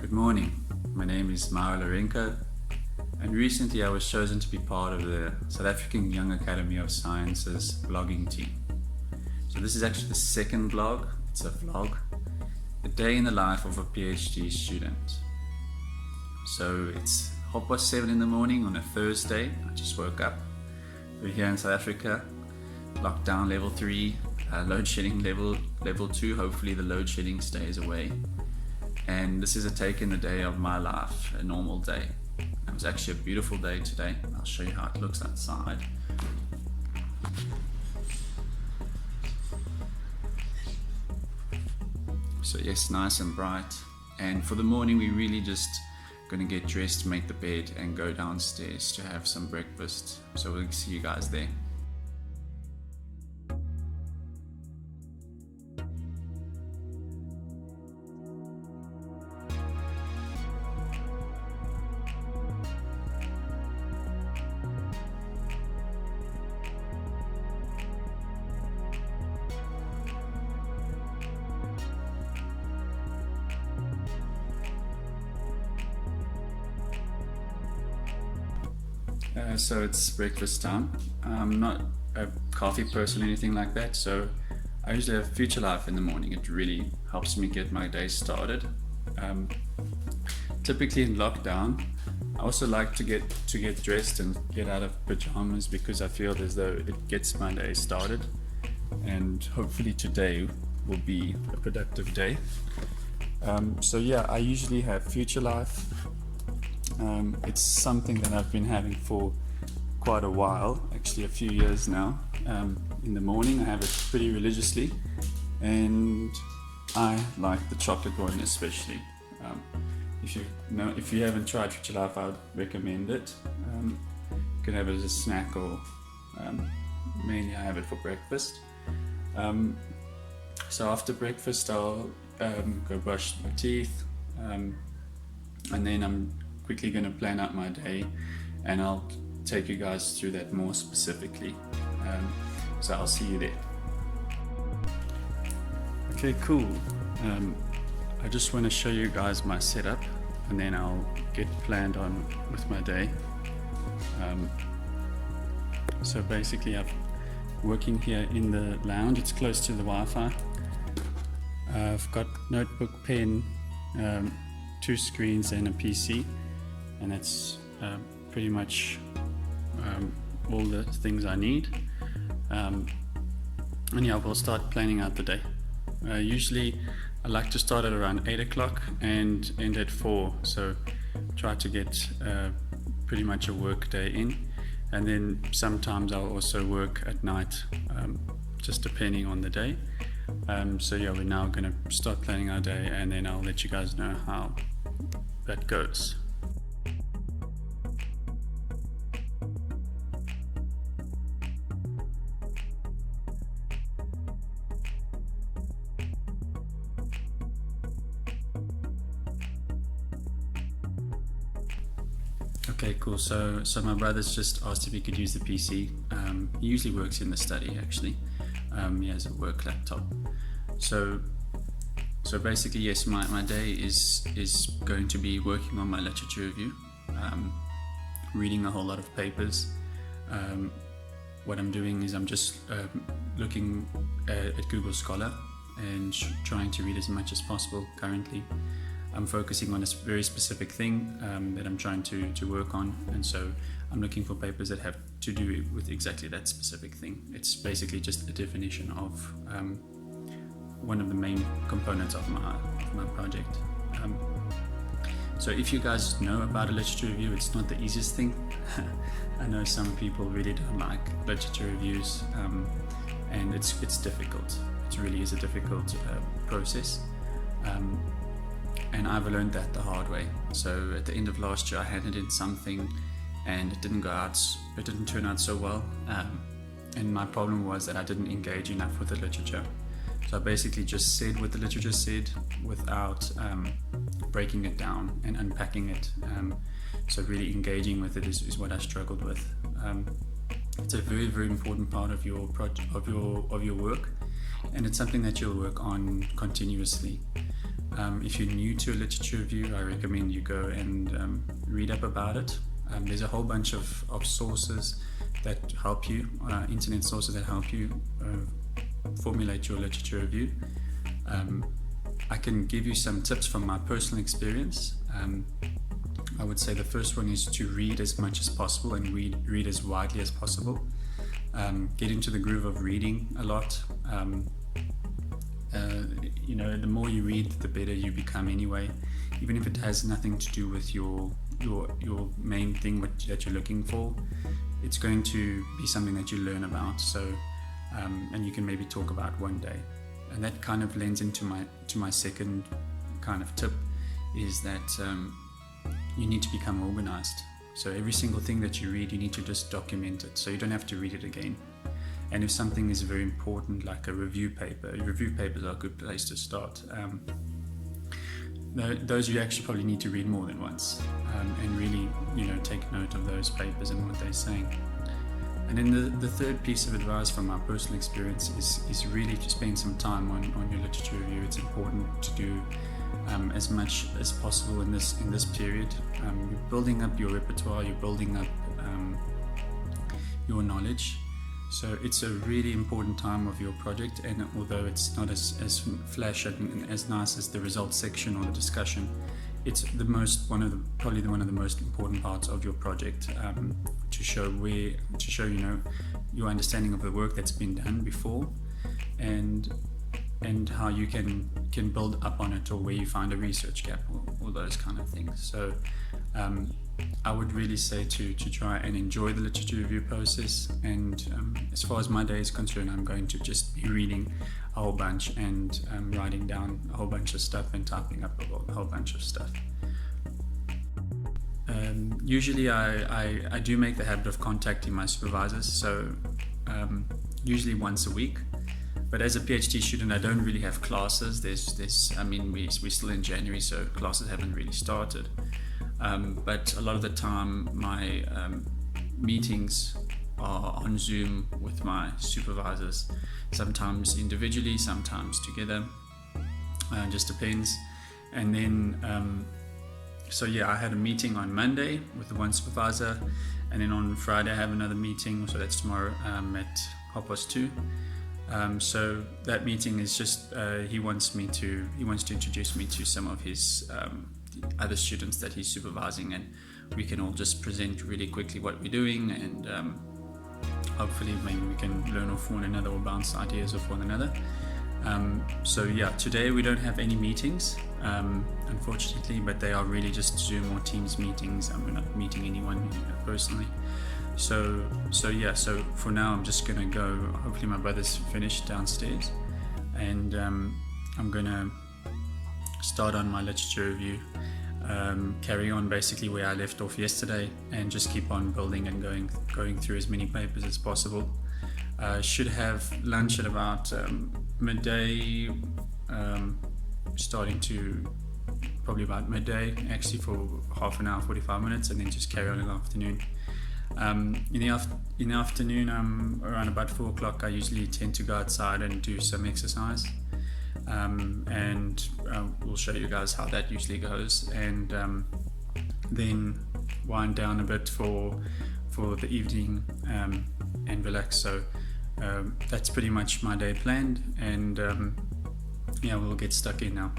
Good morning, my name is Mauro Lourenco, and recently I was chosen to be part of the South African Young Academy of Sciences blogging team. So this is actually the second blog. It's a vlog, a day in the life of a PhD student. So it's 7:30 in the morning on a Thursday. I just woke up. We're here in South Africa, lockdown level 3, load shedding level 2. Hopefully the load shedding stays away. And this is a take in the day of my life, a normal day. It was actually a beautiful day today. I'll show you how it looks outside. So yes, nice and bright. And for the morning, we're really just gonna get dressed, make the bed, and go downstairs to have some breakfast. So we'll see you guys there. So it's breakfast time. I'm not a coffee person or anything like that, so I usually have Future Life in the morning. It really helps me get my day started. Typically in lockdown, I also like to get dressed and get out of pajamas because I feel as though it gets my day started, and hopefully today will be a productive day. So yeah, I usually have Future Life. It's something that I've been having for quite a while, actually a few years now. In the morning I have it pretty religiously, and I like the chocolate one especially. If you haven't tried Future Life, I would recommend it. You can have it as a snack, or mainly I have it for breakfast. So after breakfast I'll go brush my teeth, and then I'm quickly going to plan out my day, and I'll take you guys through that more specifically. So I'll see you there. Okay, cool. I just want to show you guys my setup, and then I'll get planned on with my day. So basically I'm working here in the lounge. It's close to the Wi-Fi. I've got notebook, pen, 2 screens and a PC, and that's pretty much all the things I need. And yeah, we'll start planning out the day. Usually I like to start at around 8 o'clock and end at 4, so try to get pretty much a work day in, and then sometimes I'll also work at night, just depending on the day. So yeah, we're now going to start planning our day, and then I'll let you guys know how that goes. Okay, cool. So my brother's just asked if he could use the PC. He usually works in the study, actually. He has a work laptop. So basically, yes, my day is going to be working on my literature review, reading a whole lot of papers. What I'm doing is I'm just looking at Google Scholar and trying to read as much as possible. Currently I'm focusing on a very specific thing that I'm trying to work on, and so I'm looking for papers that have to do with exactly that specific thing. It's basically just a definition of one of the main components of my project. So if you guys know about a literature review, it's not the easiest thing. I know some people really don't like literature reviews, and it's difficult. It really is a difficult process. And I've learned that the hard way. So at the end of last year I handed in something and it didn't turn out so well, and my problem was that I didn't engage enough with the literature. So I basically just said what the literature said without breaking it down and unpacking it. So really engaging with it is what I struggled with. It's a very, very important part of your work, and it's something that you'll work on continuously. If you're new to a literature review, I recommend you go and read up about it. There's a whole bunch of sources that help you, internet sources that help you formulate your literature review. I can give you some tips from my personal experience. I would say the first one is to read as much as possible and read as widely as possible. Get into the groove of reading a lot. The more you read, the better you become anyway, even if it has nothing to do with your main thing that you're looking for. It's going to be something that you learn about, so and you can maybe talk about one day. And that kind of lends into my second kind of tip, is that you need to become organized. So every single thing that you read, you need to just document it, so you don't have to read it again. And if something is very important, like a review paper, review papers are a good place to start. Those you actually probably need to read more than once, and really, take note of those papers and what they're saying. And then the third piece of advice from my personal experience is really to spend some time on your literature review. It's important to do as much as possible in this period. You're building up your repertoire, you're building up your knowledge. So it's a really important time of your project, and although it's not as flash and as nice as the results section or the discussion, it's probably one of the most important parts of your project, to show your understanding of the work that's been done before, and how you can build up on it, or where you find a research gap, or those kind of things. So I would really say to try and enjoy the literature review process, and as far as my day is concerned, I'm going to just be reading a whole bunch and writing down a whole bunch of stuff and typing up a whole bunch of stuff. Usually I do make the habit of contacting my supervisors, so usually once a week. But as a PhD student, I don't really have classes. We're still in January, so classes haven't really started. But a lot of the time, my meetings are on Zoom with my supervisors, sometimes individually, sometimes together, just depends. And then, I had a meeting on Monday with the one supervisor, and then on Friday I have another meeting, so that's tomorrow, at 2:30. So that meeting is just he wants to introduce me to some of his other students that he's supervising, and we can all just present really quickly what we're doing, and hopefully maybe we can learn off one another or bounce ideas off one another. Today we don't have any meetings, unfortunately, but they are really just Zoom or Teams meetings, and we're not meeting anyone personally. So for now I'm just gonna go. Hopefully my brother's finished downstairs, and I'm gonna start on my literature review, carry on basically where I left off yesterday, and just keep on building and going through as many papers as possible. Should have lunch at about midday, starting to probably about midday, actually, for half an hour, 45 minutes, and then just carry on in the afternoon. In the afternoon, around about 4 o'clock, I usually tend to go outside and do some exercise, and we'll show you guys how that usually goes, and then wind down a bit for the evening, and relax. So that's pretty much my day planned, and we'll get stuck in now.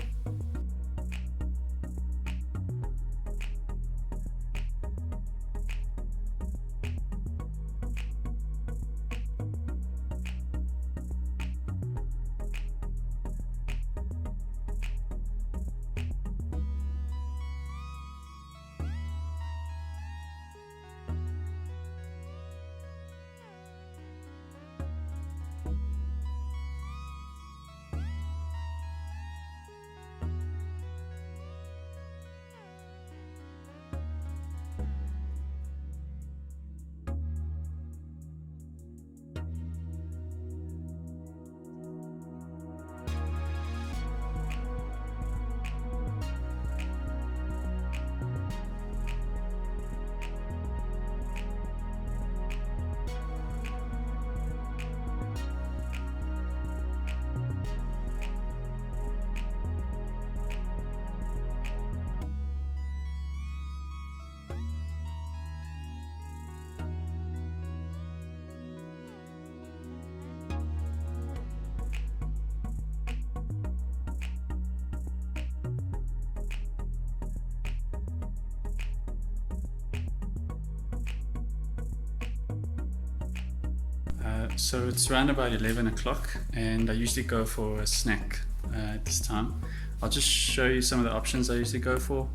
So it's around about 11 o'clock and I usually go for a snack at this time. I'll just show you some of the options I usually go for.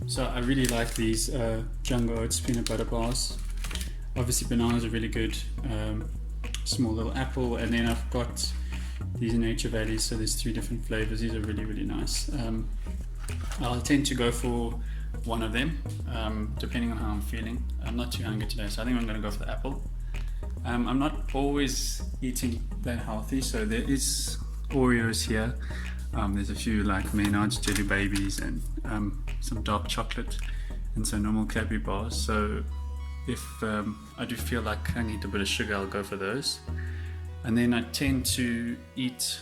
So I really like these Jungle Oats peanut butter bars. Obviously bananas are really good, small little apple, and then I've got these Nature Valleys, so there's 3 different flavors. These are really nice. I'll tend to go for one of them, depending on how I'm feeling. I'm not too hungry today, so I think I'm going to go for the apple. I'm not always eating that healthy, so there is Oreos here. There's a few like Maynard's Jelly Babies and some dark chocolate and some normal Cadbury bars. So if I do feel like I need a bit of sugar, I'll go for those. And then I tend to eat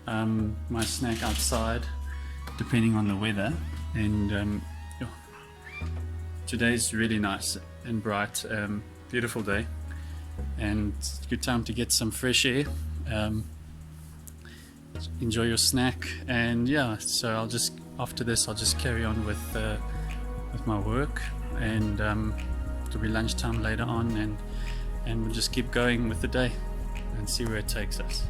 my snack outside depending on the weather. And today's really nice and bright, beautiful day, and it's a good time to get some fresh air, enjoy your snack. And yeah, so after this I'll just carry on with my work, and it'll be lunchtime later on, and we'll just keep going with the day and see where it takes us.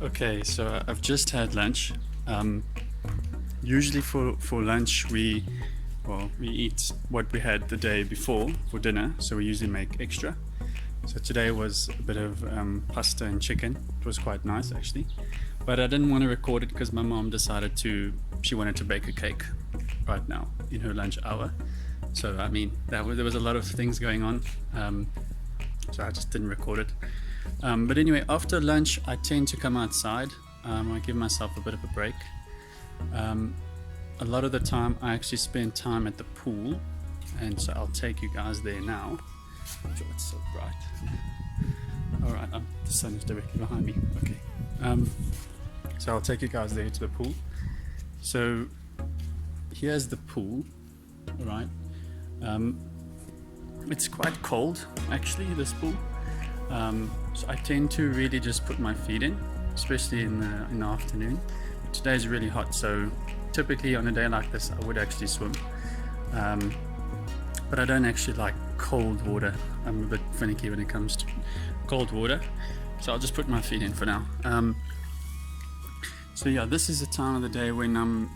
Okay, so I've just had lunch. Usually for lunch we eat what we had the day before for dinner, so we usually make extra. So today was a bit of pasta and chicken. It was quite nice actually, but I didn't want to record it because my mom decided she wanted to bake a cake right now in her lunch hour. So I mean there was a lot of things going on, so I just didn't record it. But anyway, after lunch I tend to come outside. I give myself a bit of a break. A lot of the time I actually spend time at the pool, and so I'll take you guys there now. Oh, it's so bright. Alright, the sun is directly behind me. Okay. So I'll take you guys there to the pool. So here's the pool. Alright. It's quite cold actually, this pool. So I tend to really just put my feet in, especially in the afternoon. But today's really hot, so typically on a day like this I would actually swim. But I don't actually like cold water. I'm a bit finicky when it comes to cold water, so I'll just put my feet in for now. So yeah, this is the time of the day when I'm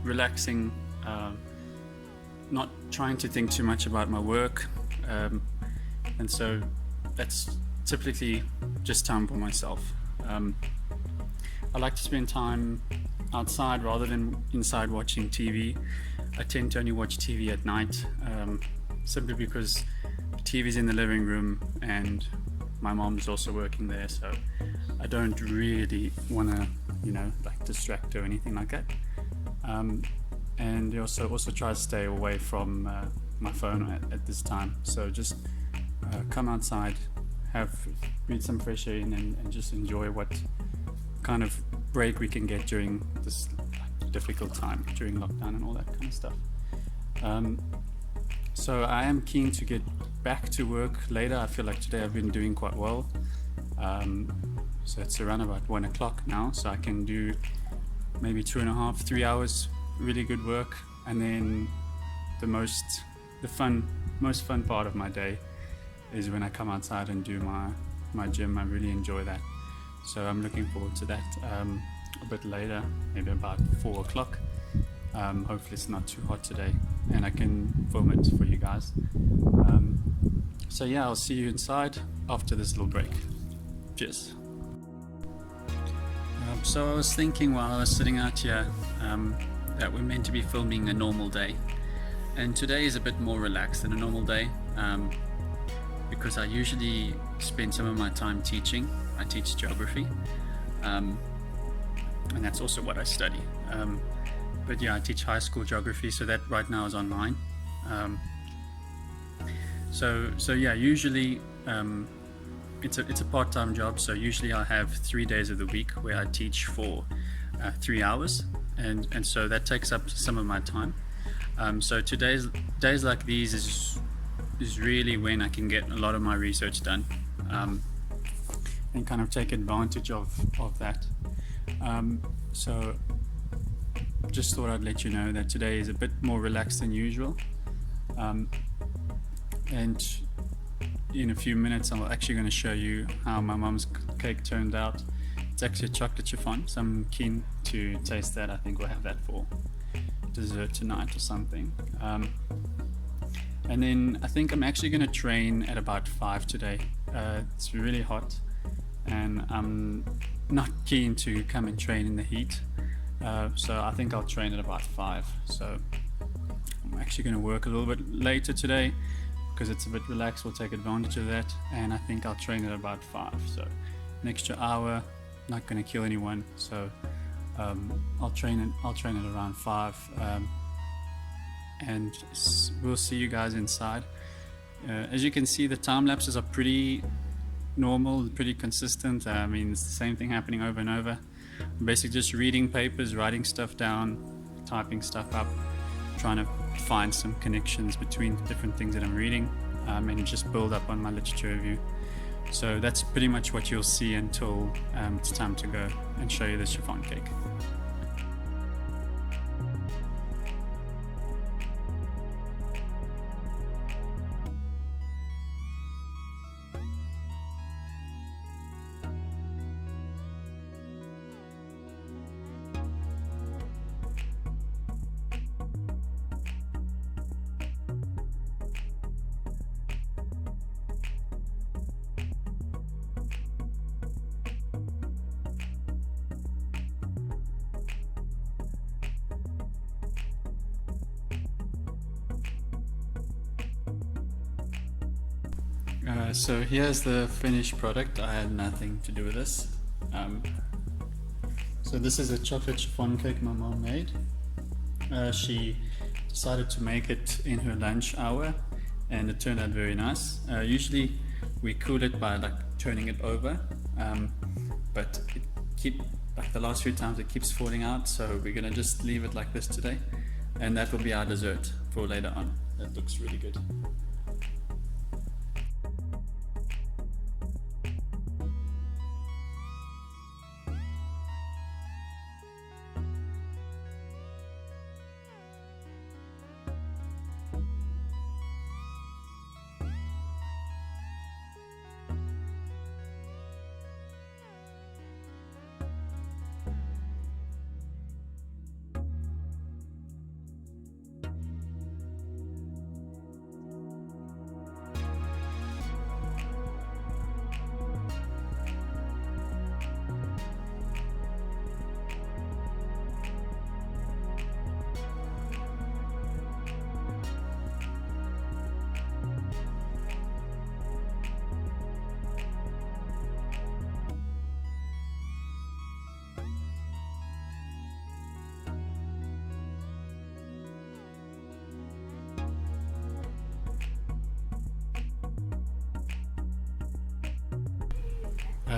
relaxing, not trying to think too much about my work, and so that's typically just time for myself. I like to spend time outside rather than inside watching TV. I tend to only watch TV at night, simply because the TV's in the living room and my mom's also working there, so I don't really want to, like distract her or anything like that. And also try to stay away from my phone at this time. So just come outside, breathe some fresh air in, and just enjoy what kind of break we can get during this difficult time during lockdown and all that kind of stuff. So I am keen to get back to work later. I feel like today I've been doing quite well. So it's around about 1 o'clock now, so I can do maybe 2.5, 3 hours really good work, and then the most fun part of my day is when I come outside and do my gym. I really enjoy that, so I'm looking forward to that a bit later, maybe about 4 o'clock. Hopefully it's not too hot today and I can film it for you guys. So yeah, I'll see you inside after this little break. Cheers. So I was thinking while I was sitting out here that we're meant to be filming a normal day, and today is a bit more relaxed than a normal day, because I usually spend some of my time teaching. I teach geography, and that's also what I study. But yeah, I teach high school geography, so that right now is online. So yeah, usually it's a part-time job. So usually I have 3 days of the week where I teach for 3 hours, and so that takes up some of my time. So days like these is really when I can get a lot of my research done, and kind of take advantage of that. So just thought I'd let you know that today is a bit more relaxed than usual, and in a few minutes I'm actually going to show you how my mom's cake turned out. It's actually a chocolate chiffon, so I'm keen to taste that. I think we'll have that for dessert tonight or something. And then I think I'm actually going to train at about 5 today. It's really hot and I'm not keen to come and train in the heat, so I think I'll train at about 5. So I'm actually going to work a little bit later today because it's a bit relaxed. We'll take advantage of that, and I think I'll train at about 5, so an extra hour, not going to kill anyone. So I'll train at around 5, and we'll see you guys inside. As you can see, the time lapses are pretty normal, pretty consistent. I mean, it's the same thing happening over and over. I'm basically just reading papers, writing stuff down, typing stuff up, trying to find some connections between different things that I'm reading, and just build up on my literature review. So that's pretty much what you'll see until it's time to go and show you the chiffon cake. So here's the finished product. I had nothing to do with this. So this is a chocolate chiffon cake my mom made. She decided to make it in her lunch hour, and it turned out very nice. Usually we cool it by turning it over, but the last few times it keeps falling out, so we're gonna just leave it like this today, and that will be our dessert for later on. That looks really good.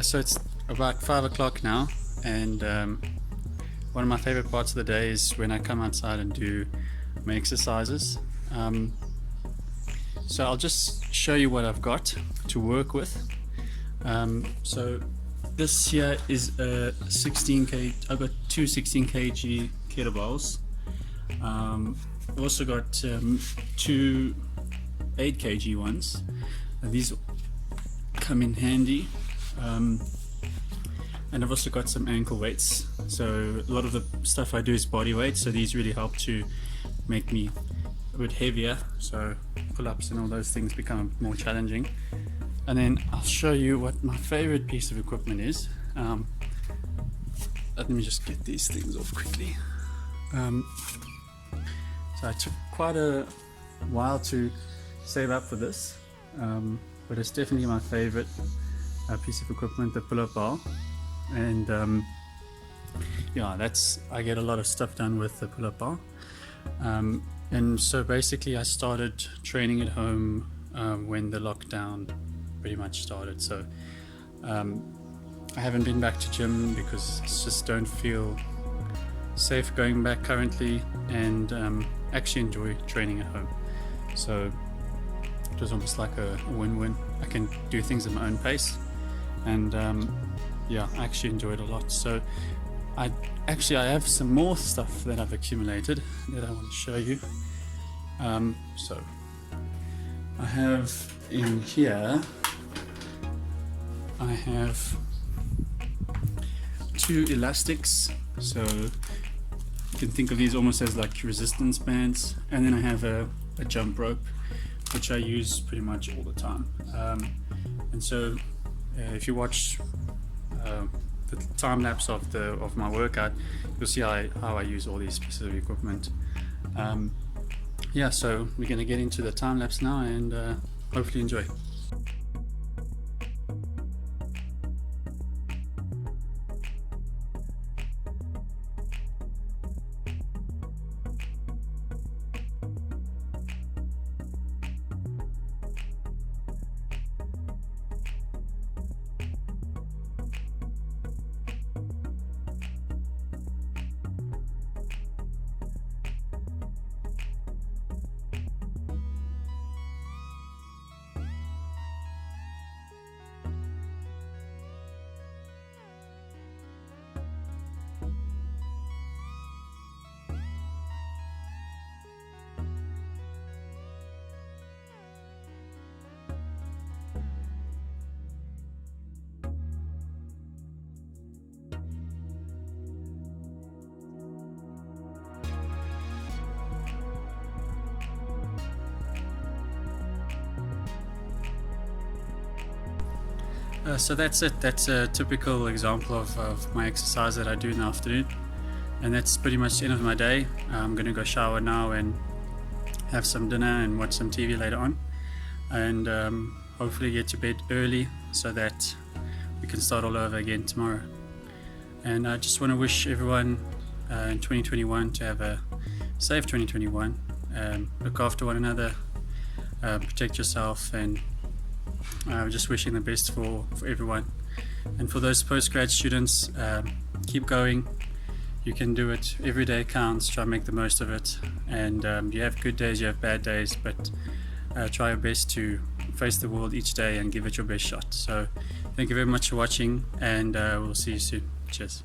So it's about 5 o'clock now, and one of my favorite parts of the day is when I come outside and do my exercises. So I'll just show you what I've got to work with. So this here is a 16 kg. I've got two 16 kg kettlebells. I've also got two 8 kg ones. These come in handy. And I've also got some ankle weights. So a lot of the stuff I do is body weight, so these really help to make me a bit heavier, so pull-ups and all those things become more challenging. And then I'll show you what my favorite piece of equipment is. Let me just get these things off quickly. So I took quite a while to save up for this. but it's definitely my favorite piece of equipment, the pull-up bar. And yeah, I get a lot of stuff done with the pull-up bar. And so basically I started training at home when the lockdown pretty much started. So I haven't been back to gym because I just don't feel safe going back currently, and actually enjoy training at home. So it was almost like a win-win. I can do things at my own pace, and yeah, I actually enjoy it a lot. So I have some more stuff that I've accumulated that I want to show you. So I have in here, I have 2 elastics, so you can think of these almost as like resistance bands, and then I have a jump rope which I use pretty much all the time. And so if you watch the time lapse of my workout, you'll see how I use all these pieces of equipment. Yeah, so we're going to get into the time lapse now, and hopefully enjoy. So that's it. That's a typical example of my exercise that I do in the afternoon, and that's pretty much the end of my day. I'm going to go shower now and have some dinner and watch some TV later on, and hopefully get to bed early so that we can start all over again tomorrow. And I just want to wish everyone in 2021 to have a safe 2021. Look after one another, protect yourself, and just wishing the best for everyone. And for those postgrad students, keep going. You can do it. Every day counts. Try and make the most of it. And you have good days, you have bad days, but try your best to face the world each day and give it your best shot. So thank you very much for watching, and we'll see you soon. Cheers.